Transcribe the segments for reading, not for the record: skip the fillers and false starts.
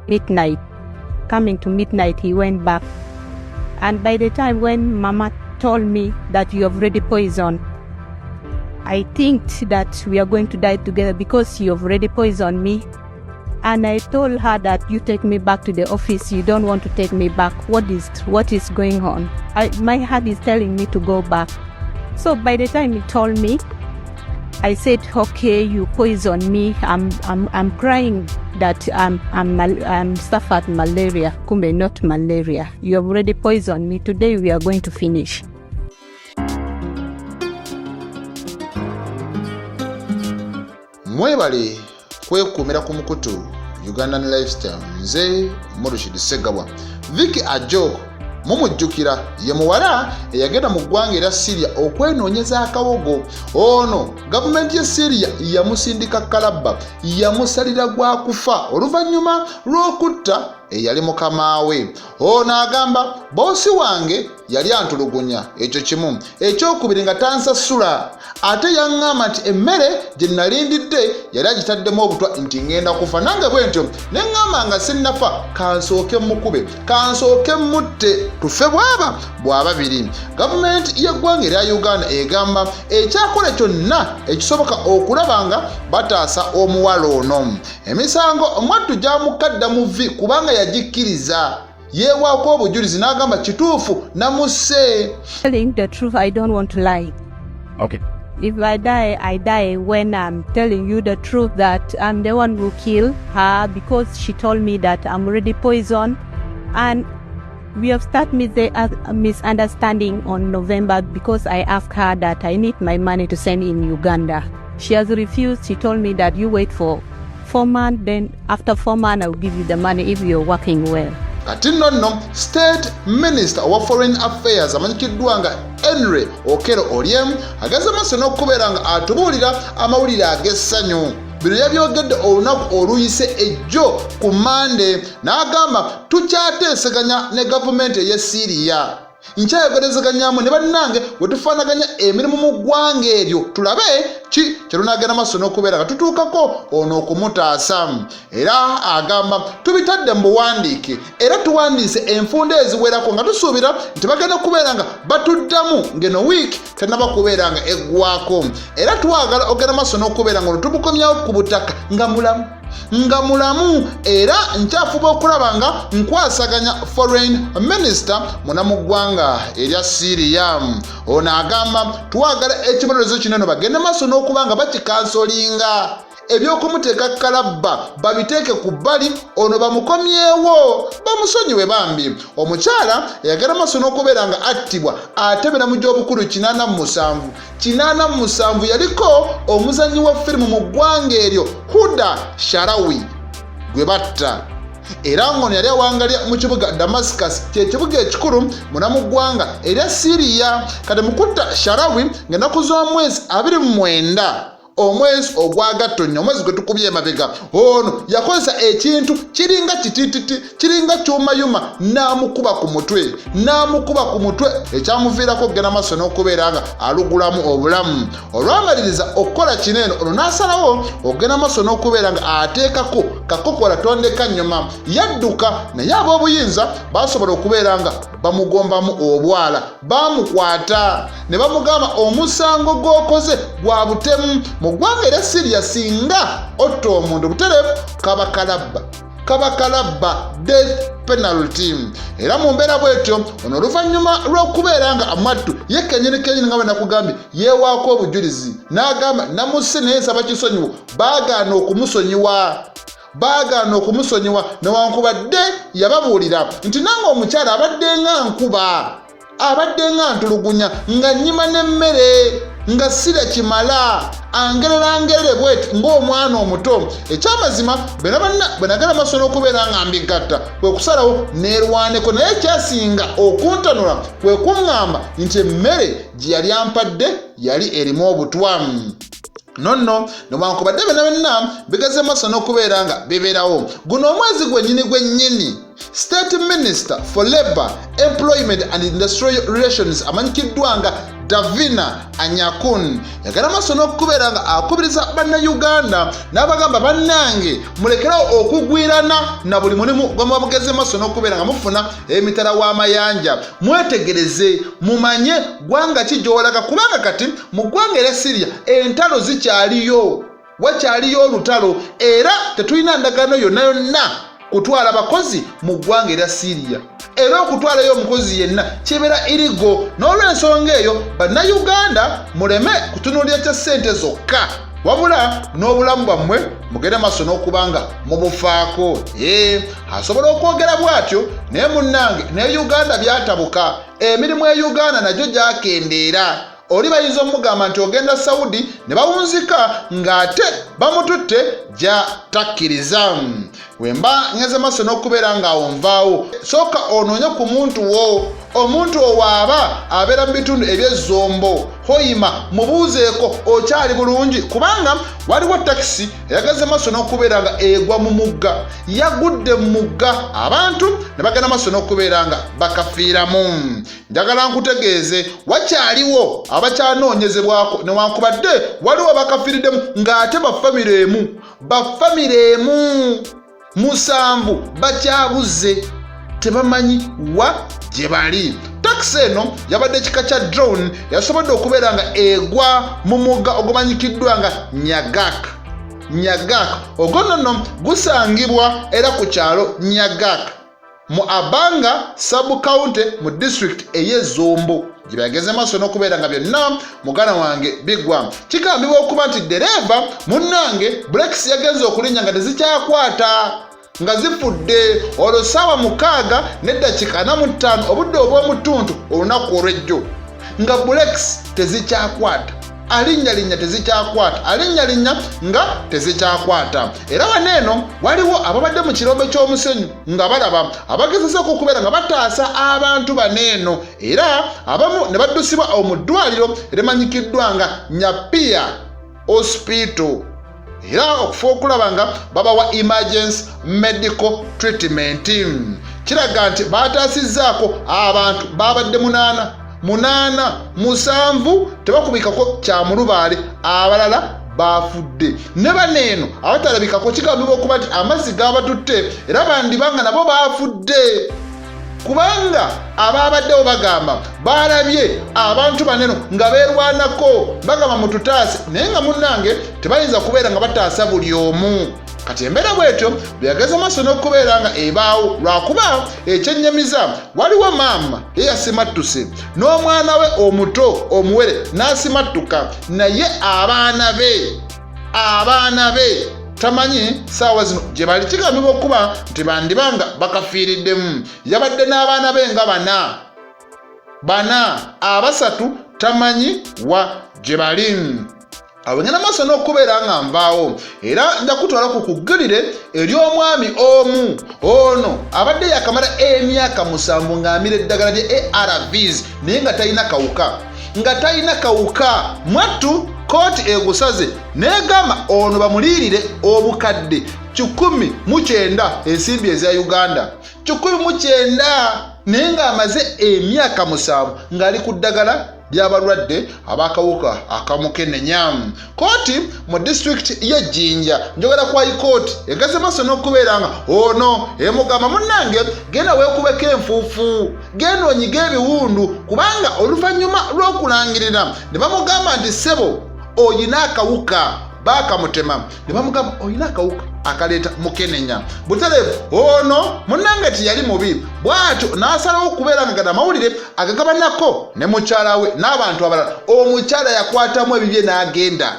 midnight. Coming to midnight, he went back. And by the time when Mama told me that you have already poisoned, I think that we are going to die together because you have already poisoned me. And I told her that you take me back to the office. You don't want to take me back. What is going on? My heart is telling me to go back. So by the time he told me, I said, okay, you poisoned me. I'm crying that I'm suffered malaria. Kumbe, not malaria. You have already poisoned me. Today we are going to finish. Mwebale kwekumira ku mukutu Ugandan Lifestyle nze Morushid Segabwa. Vicky Ajok mumujjukira ye muwala eyagenda mu ggwanga era Syria okwenoonyeza akawogo. Ono gavumenti ya Syria yamusindika kalabba, yamusalira gwa kufa oluvannyuma lw'okutta eyali mukamaawe. Ono agamba boosi wange yali antulugunya, ekyo kimu. Ekyokubiri nga tansasula, ate yaŋŋamba nti emmere gye nalindidde yali agitaddemu obutwa nti ngenda kufa. Nange bwe ntyo ne ŋŋamba nga sinnafa, kansooke mukube, kansooke mutte, tufe bw'aba biri. Gavumenti y'eggwanga erya Uganda egamba ekyakola kyonna ekisoboka okulaba nga bataasa omuwala ono. Emisango omwattu gyamukadda mu vvi kubanga yagikkiriza. Yeewaako obujulizi n'agamba kituufu namusse. Telling the truth, I don't want to lie. Okay. If I die when I'm telling you the truth that I'm the one who killed her because she told me that I'm already poisoned. And we have started a misunderstanding on November because I asked her that I need my money to send in Uganda. She has refused. She told me that you wait for 4 months, then after 4 months I will give you the money if you're working well. Kati nno State Minister wa Foreign Affairs amanyikiddwa nga Henry Okello Oryem agaze maaso n'okubeera nga atubuulira amawulire ag'essanyu. Bino yabyogedde olunaku oluyise ejjo ku Monday n'agamba tukyateeseganya ne gavumenti ey'e Syria. Nkyayogerezeganyaamu ne bannange bwe tufaanaganya emirimu mu ggwanga eryo tulabe ki kye tunaagenda maaso n'okubeera nga tutuukako ono okumutaasa. Era agamba tubitadde mu buwandiike era tuwandiise enfunda eziwerako nga tusuubira nti bagenda kubeera nga batuddamu ng'eno wiiki tennaba kubeera nga eggwako. Era twagala ogenda maaso n'okubeera nga tubukomyawo ku butaka nga mulamu era nkyafuba okulaba nga nkwasaganya Foreign Minister munamu ggwanga erya Syria. Ono agamba twagala ekibonerezo kinene bagende maaso n'okuba nga bakikansolinga. Ebyokumuteeka kalabba babiteeke ku bbali, ono bamukomyewo bamusonyiwe bambi. Omukyala eyagenda maaso n'okubeera nga attibwa atebera mu gy'obukulu 87 yaliko omuzannyi wa firimu mu ggwanga eryo Huda Sharawi gwe batta. Era ngono yali awangalya mu kibuga Damascus, kyekibuga ekikulu munamu ggwanga erya Syria. Kati mukutta Sharawi ng'ennaku z'omwezi 29 omwezi ogwa Gatonnya, omwezi gwe tukubye emabega, ono yakozesa ekintu kiringa kitititi kiringa kyumayuma n'amukuba ku mutwe ekyamuviirako okugenda maaso n'okubeera nga alugulamu obulamu. Olwamaliriza okukola kino eno ono n'asalawo okugenda maaso n'okubeera nga ateekako kakokola tondeka nnyuma. Yadduka naye ab'obuyinza basobola okubeera nga bamugombamu obwala, bamukwata ne bamugamba omusango gw'okoze gwa butemu. Mu ggwanga erya Syria singa otta omuntu butereevu kaba kalabba death penalty. Era mu mbeera bwetyo ono oluvannyuma lw'okubeera nga amwattu ye kenyini nga bwe nakugambye yeewaako obujulizi n'agamba namusse naye nsaba kisonyiwo, baagaana okumusonyiwa newankubadde yababuulira nti nange omukyala abadde nga ntulugunya nga nnyima n'emmere nga sira kimala angerere bweti ng'omwana omuto. Ekyamazima bwe nagenda maaso n'okubeera nga mbigatta kwe kusalawo neerwaneko, naye ekyasinga okuntanula kwe kuŋŋamba nti emmere gye yali ampadde yali erimu obutwa. Nonno newankubadde byonna bigaze maaso n'okubeera nga bibeerawo. Guno omwezi gwennyini State Minister for Labour, Employment and Industrial Relations amanyikiddwa nga Davina Anyakun yagala maaso n'okubeera nga akubiriza bannayuganda n'abagamba bannange mulekerawo okugwirana na buli mulimu gwe muba mugeze maaso n'okubeera nga mufuna emitala w'amayanja mwetegereze mumanye ggwanga ki gy'olaga kubanga kati mu ggwanga erya Syria entalo zikyaliyo wakyaliyo olutalo era tetulina ndagaano yonna yonna kutwala bakozi mu ggwanga erya Syria era okutwalayo omukozi yenna kibeera irigo n'olw'ensonga eyo bannayuganda muleme kutunuulira kya ssente zokka wabula n'obulamu bwammwe mugende maaso n'okubanga mubufaako asobola okwogera bw'atyo naye munnange ne Uganda byatabuka emirimu e Uganda nagyo gyakendeera oli bayinza omugamba nti ogenda Saudi ne bawunzika ng'ate bamututte gyatakkiriza wemba ngeze maaso n'okubeera ng'awo nvaawo sooka onoonye ku muntu wo omuntu owo aba abeera mu bitundu eby'ezzombo hoyima mubuuzeeko okyali bulungi kubanga waliwo takisi eyagaze maaso n'okubeera nga egwa mu mugga yagudde mu mugga abantu ne bagenda maaso n'okubeera nga bakafiiramu njagala nkutegeeze wakyaliwo abakyanoonyezebwako newankubadde waliwo bakafiiriddemu ng'ate bafamire emu 7 bakyabuze tebamanyi wa gye bali. Takisi eno yabadde ekika kya drone yasobodde okubeera nga egwa mu mugga ogumanyikiddwa nga Nyagak ogwo nno gusangibwa era ku kyalo Nyagak mu Abanga sub-county mu district ey'Ezombo gye byageze maaso n'okubeera nga byonna muganda wange bigwa. Kigambibwa okuba nti dereeva munnange brakes yagenze okulinnya nga tezikyakwata nga zifudde olwo ssaawa 6:45 obudde obw'omutuntu olunaku olw'ejjo nga brakes tezikyakwata alinnyalinnya nga tezikyakwata era waneeno waliwo ababadde mu kirombe ky'omusenyu nga balaba abagezezaako okubeera nga bataasa abantu baneeno era abamu ne baddusibwa mu ddwaliro erimanyikiddwa nga Nyapia Hospital era okufa okulaba nga babawa emergency medical treatment. Kiraga nti bataasizzaako abantu babadde 7 tebakubikako kyamulubaale abalala bafudde ne baneeno abatalabikako kigambibwa okuba nti amazzi gabatutte era bandibanga nabo bafudde kubanga ababaddewo bagamba balabye abantu baneeno nga beerwanako bagamba mututaase naye nga munnange tebayinza kubeera nga bataasa buli omu. Kati embeera bwetyo byageza maaso n'okubeera nga ebaawo lwakuba ekyennyamiza waliwo maama yeyasimattuse n'omwana we omuto omuwere n'asimattuka naye abaana be tamanyi saawa zino gye bali. Kigambibwa okuba nti bandibanga bakafiiriddemu. Yabadde n'abaana be nga 4 3 tamanyi wa gye bali. Abagenda maaso n'okubeera nga nvaawo era njakutwala ku kuggulire ery'omwami omu ono abadde yakamala emyaka 7 ng'amira eddagala lye ARVs naye nga talina kawuka mwattu kooti egusaze n'egamba ono bamuliirire obukadde 109 ensimbi eza Uganda 109 naye ng'amaze emyaka 7 ng'ali ku ddagala ly'abalwadde abakawuka akamukenenya. Kooti mu district y'Ejjinja njogera ku High Court egaze maaso n'okubeera nga ono emugamba munnange genda weekubeko enfuufu genda onyiga ebiwundu kubanga oluvannyuma lw'okulangirira ne bamugamba nti ssebo oyina akawuka bakamutema ne bamugamba oyina akawuka akaleeta mukenenya. Butereevu ono munnange tiyali mubi bw'atyo n'asalawo okubeera nga gana amawulire agagabanako ne mukyala we n'abantu abalala. Omukyala yakwatamu ebibye n'agenda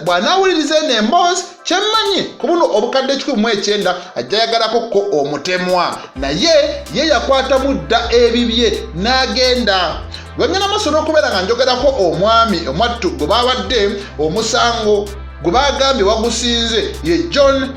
bw'anaawuliriza eno emboozi kyemmanyi ku buno obukadde 19 ajja yagalako ko omutemwa naye ye yakwatamu dda ebibye n'agenda. Bwengenda maaso n'okubeera nga njogerako omwami omwattu gwe baabadde omusango gwe bagambye wagusinze ye John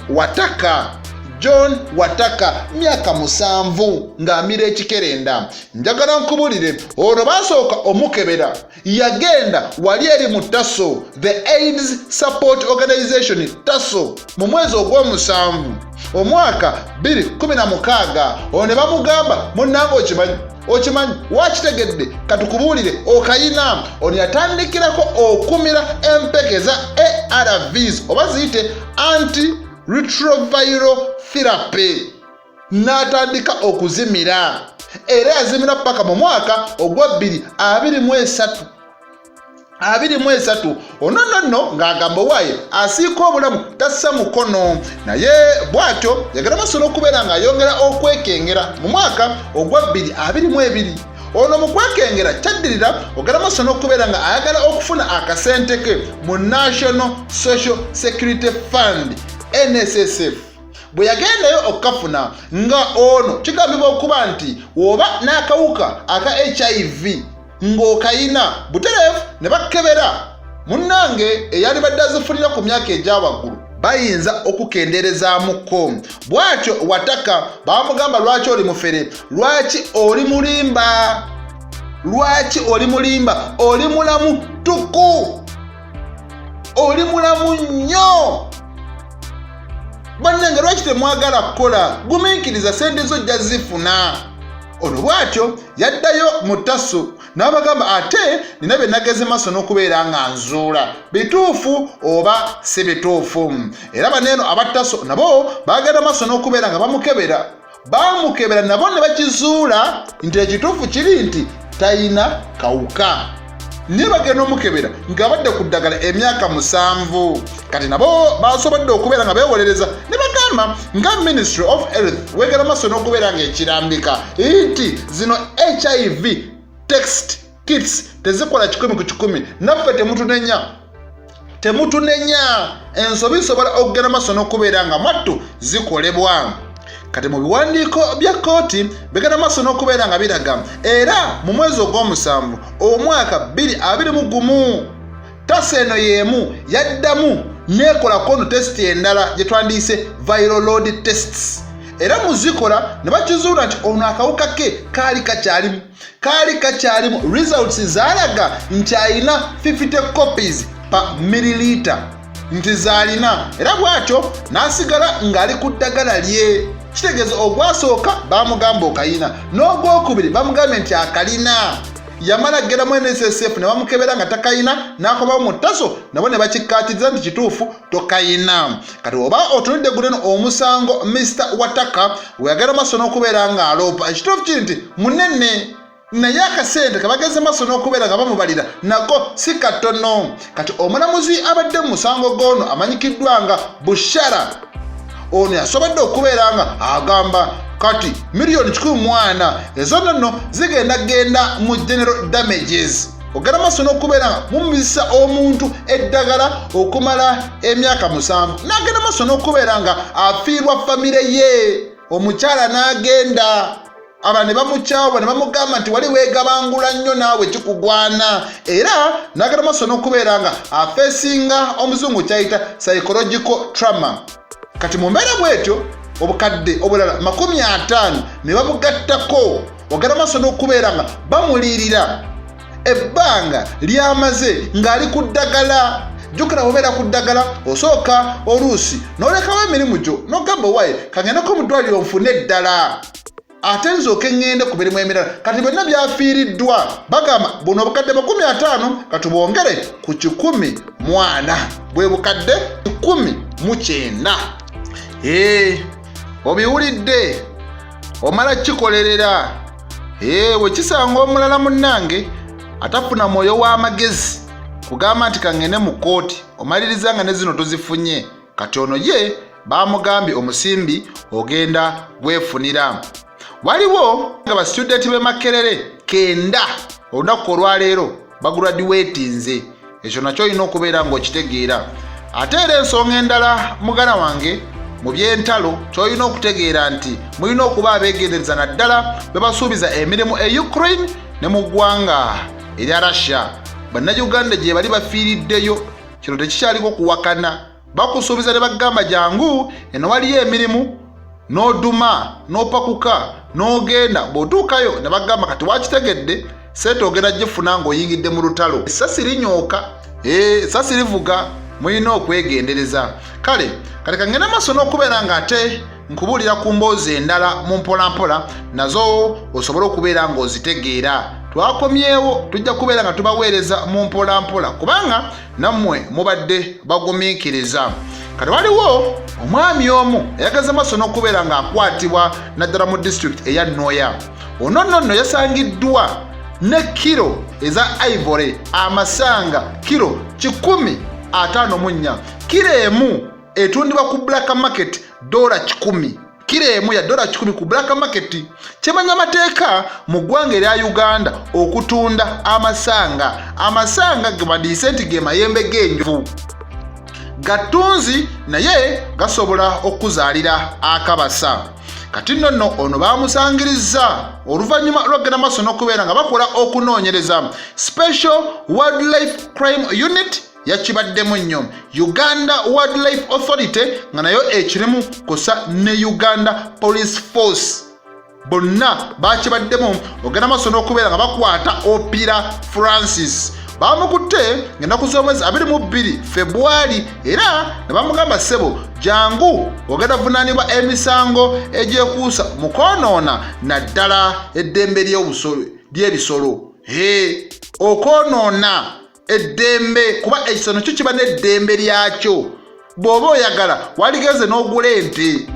Wataka myaka 7 ng'amira ekikerenda. Njagala nkubulire ono basooka omukebera yagenda wali eri mu Tasso the AIDS Support Organization Tasso mu mwezi ogw'omusanvu omwaka 2016 ono ne bamugamba munnange okimanyi wakitegedde katukubuulire okayina ono yatandikirako okumira empeke za ARVs oba ziyite antiretroviral therapy n'atandika okuzimira era yazimira paka mu mwaka ogwa 2023 ono nno ng'agamba waaye asiika obulamu tassa mukono naye bw'atyo yagala Masolo okubeera ng'ayongera okwekengera mu mwaka ogwa 2022 ono mu kwekengera kyaddirira ogala Masolo okubeera nga ayagala okufuna akasente ke mu National Social Security Fund NSSF bwe yagendayo okukafuna nga ono kigambibwa okuba nti woba n'akawuka aka HIV ng'okayina butereevu ne bakkebera munnange eyali badde azifunira ku myaka egy'awaggulu bayinza okukendeerezaamuko bw'atyo Wataka bamugamba lwaki oli mufere lwaki oli mulimba oli mulamu tuku oli mulamu nnyo bannange lwaki temwagala kukola gumiikiriza sente zojja zifuna ono bw'atyo yaddayo mu Tasso n'abagamba ate nina bye nageze maaso n'okubeera nga nzuula bituufu oba si bituufu era baneeno aba Tasso nabo baagenda maaso n'okubeera nga bamukebera nabo ne bakizuula nti ekituufu kiri nti tayina kawuka niye bagenda omukebera ng'abadde ku ddagala emyaka 7 kati nabo basobodde okubeera nga beewolereza ne bagamba nga Ministry of Health wegera maaso n'okubeera ng'ekirambika nti zino HIV text kits tezikola 100 naffe temutunenya ensobi isobola okugenda maaso n'okubeera nga mwattu zikolebwa kati mu biwandiiko bya kkooti bigenda maaso n'okubeera nga biraga era mu mwezi ogw'omusanvu omwaka 2021 Tasso eno y'emu yaddamu neekolako ono tesiti endala gye twandiise viral load tests era muzikola ne bakizuula nti ono akawuka ke kaali kakyalimu results zaalaga nti alina 50 copies per milliliter nti zaalina era bw'atyo n'asigala ng'ali ku ddagala lye kitegeeza ogwasooka bamugamba okayina n'ogwokubiri bamugambye nti akalina yamala ageramu NSSF ne bamukebera nga takayina n'akomawo mu Tasso nabo ne bakikkaatiriza nti kituufu tokayina kati oba otunudde guneno omusango Mr. Wataka weyagala maaso n'okubeera nga aloopa ekituufu kiri nti munene naye akasente kabageze maaso n'okubeera nga bamubalira nako si katono kati omulamuzi abadde mu musango gono amanyikiddwa nga Bushara ono yasobodde okubeera nga agamba kati miliyoni 14 ezo nno zigenda mu general damages ogenda maaso n'okubeera nga mumisa omuntu eddagala okumala emyaka 7 n'agenda maaso n'okubeera nga afiirwa famire ye omukyala n'agenda aba ne bamukyawa ne bamugamba nti wali weegabangula nnyo naawe kikugwana era n'agenda maaso n'okubeera nga afeesinga omuzungu kyayita psychological trauma kati mu mbeera bwetyo obukadde obulala 50 ne babugattako ogenda maaso n'okubeera nga bamulirira ebbanga lyamaze ng'ali ku ddagala jjukira obeera ku ddagala osooka oluusi n'olekawo emirimu gyo n'ogamba waaye kangendeko mu ddwaliro nfune eddala ate nzooke ngende ku mirimu emirala kati byonna byafiiriddwa bagamba buno obukadde 50 kati bwongere ku 14 bwe bukadde 19 obiwulidde omala kikolerera wekisanga omulala munnange atafuna mwoyo w'amagezi kugamba nti kangende mu kkooti omaliriza nga ne zino tozifunye kati ono ye bamugambye omusimbi ogenda gwefunira waliwo nga basitudenti b'e Makerere 9 olunaku olwaleero bagraduatinze ekyo nakyo olina okubeera ng'okitegeera ate era ensonga endala mugana wange mu by'entalo ky'olina okutegeera nti mulina okuba abeegendereza naddala be basuubiza emirimu e Ukraine ne mu ggwanga erya Russia bannayuganda gye bali bafiiriddeyo kino tekikyaliko kuwakana bakusuubiza ne bagamba jangu eno waliyo emirimu n'oduma n'opakuka n'ogenda bw'otuukayo ne bagamba kati wakitegedde sente ogenda gifuna ng'oyingidde mu lutalo essasi linyooka essasi livuga mulina okwegendereza kale kale kangenda maaso n'okubeera nga ate nkubuulira ku mboozi endala mu mpolampola nazo osobole okubeera ng'ozitegeera. Twakomyewo tujja kubeera nga tubaweereza mu mpolampola kubanga nammwe mubadde bagumiikiriza. Kati waliwo omwami omu eyagaza maaso n'okubeera ng'akwatibwa naddala mu disitulikiti eya Noya. Ono nno yasangiddwa ne kilo eza ivory amasanga kilo 154. Kilo emu etundibwa ku black market $10. Kilo emu ya $10 ku black market. Kyemanya amateeka mu ggwanga erya Uganda okutunda amasanga gebadiyise nti ge mayembe g'enjovu. Gatunzi naye gasobola okuzaalira akabasa. Kati nno ono bamusangiriza oluvannyuma lw'okugenda maaso n'okubeera nga bakola okunoonyereza. Special Wildlife Crime Unit yakibaddemu nnyo, Uganda Wildlife Authority nga nayo ekirimu kusa ne Uganda Police Force bonna bakibaddemu okugenda maaso n'okubeera nga bakwata Opira Francis. Bamukutte ng'ennaku z'omwezi 22 Februari era ne bamugamba ssebo jangu ogenda vunaanibwa emisango egyekuusa mu kwonoona naddala eddembe ly'ebisolo. Okwonoona eddembe kuba ekisolo kyo kiba n'eddembe lyakyo. Bw'oba oyagala waligenze n'ogula ente,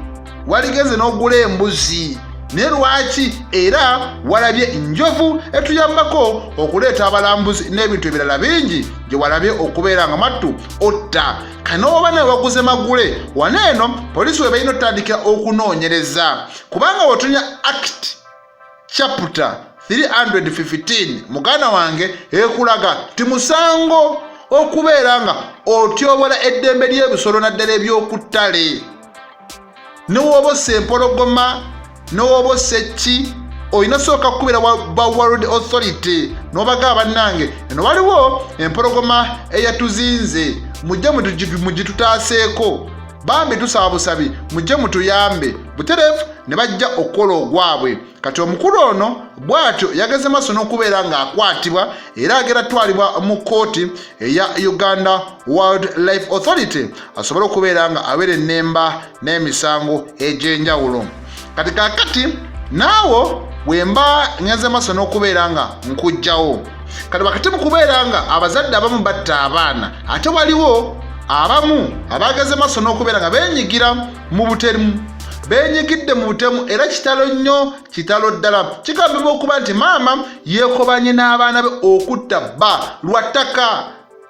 waligenze n'ogula embuzi, naye lwaki era walabye enjovu etuyambako okuleeta abalambuzi n'ebintu ebirala bingi gye walabye okubeera nga mattu otta. Kanooba nawe waguze magule waneeno poliisi we balina otandikira okunoonyereza kubanga wotunya Act Chapter 315 muganda wange ekulaga ti musango okubeera nga otyobola eddembe ly'ebisolo naddala ebyokuttale. Newooba ossa empologoma n'oba ossekki olina sooka kukubira ba World Authority n'obagaa bannange eno waliwo empologoma eyatuzinze mujje mugitutaaseeko bambi tusaba busabi mujje mutuyambe butereevu ne bajja okukola ogwabwe. Kati omukulu ono bw'atyo yageze maaso n'okubeera ng'akwatibwa era agenda twalibwa mu kkooti eya Uganda Wildlife Authority asobole okubeera nga abeera ennemba n'emisango egy'enjawulo. Kati kakati naawo bwemba ngenze maaso n'okubeera nga nkujjawo. Kati wakati mu kubeera nga abazadde abamu batta abaana ate waliwo abamu abageze maaso n'okubeera nga beenyigira mu butemu. Beenyigidde mu butemu era kitalo nnyo, kitalo ddala. Kigambibwa okuba nti maama yeekobanye n'abaana be okutta bba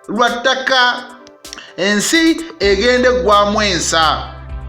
lwa ttaka. Ensi egende eggwamu ensa.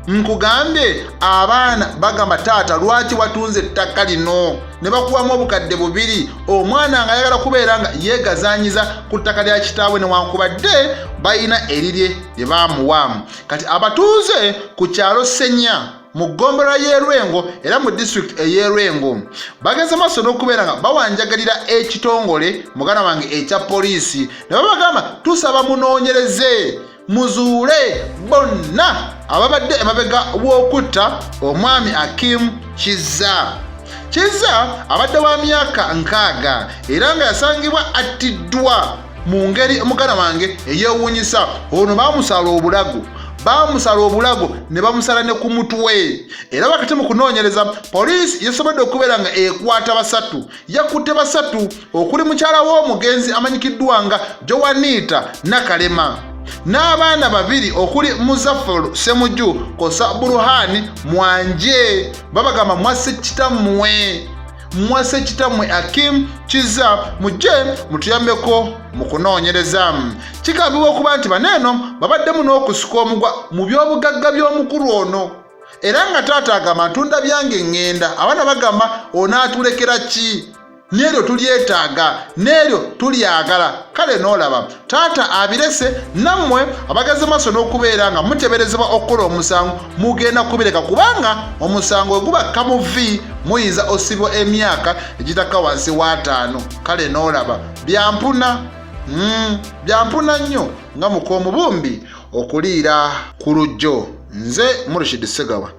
Nkugambye abaana bagamba taata lwaki watunze ettaka lino ne bakuwamu obukadde 2 omwana nga ayagala kubeera nga yeegazaanyiza ku ttaka lya kitaawe newankubadde balina erirye lye baamuwaamu. Kati abatuuze ku kyalo Senya mu ggombolola y'e Lwengo era mu disitulikiti ey'e Lwengo bageze maaso n'okubeera nga bawanjagalira ekitongole muganda wange ekya poliisi ne babagamba tusaba munoonyereze muzuule bonna ababadde emabega w'okutta omwami Akim Kizza abadde wa myaka 6 era nga yasangibwa attiddwa mu ngeri muganda wange eyeewuunyisa. Ono baamusala obulago ne bamusala ne ku mutwe era wakati mu kunoonyereza poliisi yasobodde okubeera nga ekwata 3 yakutte 3 okuli mukyala w'omugenzi amanyikiddwa nga Joanita Nakalema n'abaana 2 okuli Muzaffar Semuju kosa Buruhani Mwanje babagamba mwase kitammwe Akim Kizza mujje mutuyambeko mu kunoonyereza. Kigambibwa okuba nti baneeno babaddemu n'okusika omugwa mu by'obugagga by'omukulu ono era nga taata agamba ntunda byange ngenda abaana bagamba onaatulekera ki neryo tulyetaaga neryo tulyagala kale n'olaba taata abirese nammwe abageze maaso n'okubeera nga muteberezebwa okukola omusango mugenda kubireka kubanga omusango oguba kamuvi muyinza osibwa emyaka egitaka wansi wa 5 kale n'olaba byampuna nnyo nga mukoomubumbi okuliira ku lujjo. Nze Murshid Segawa.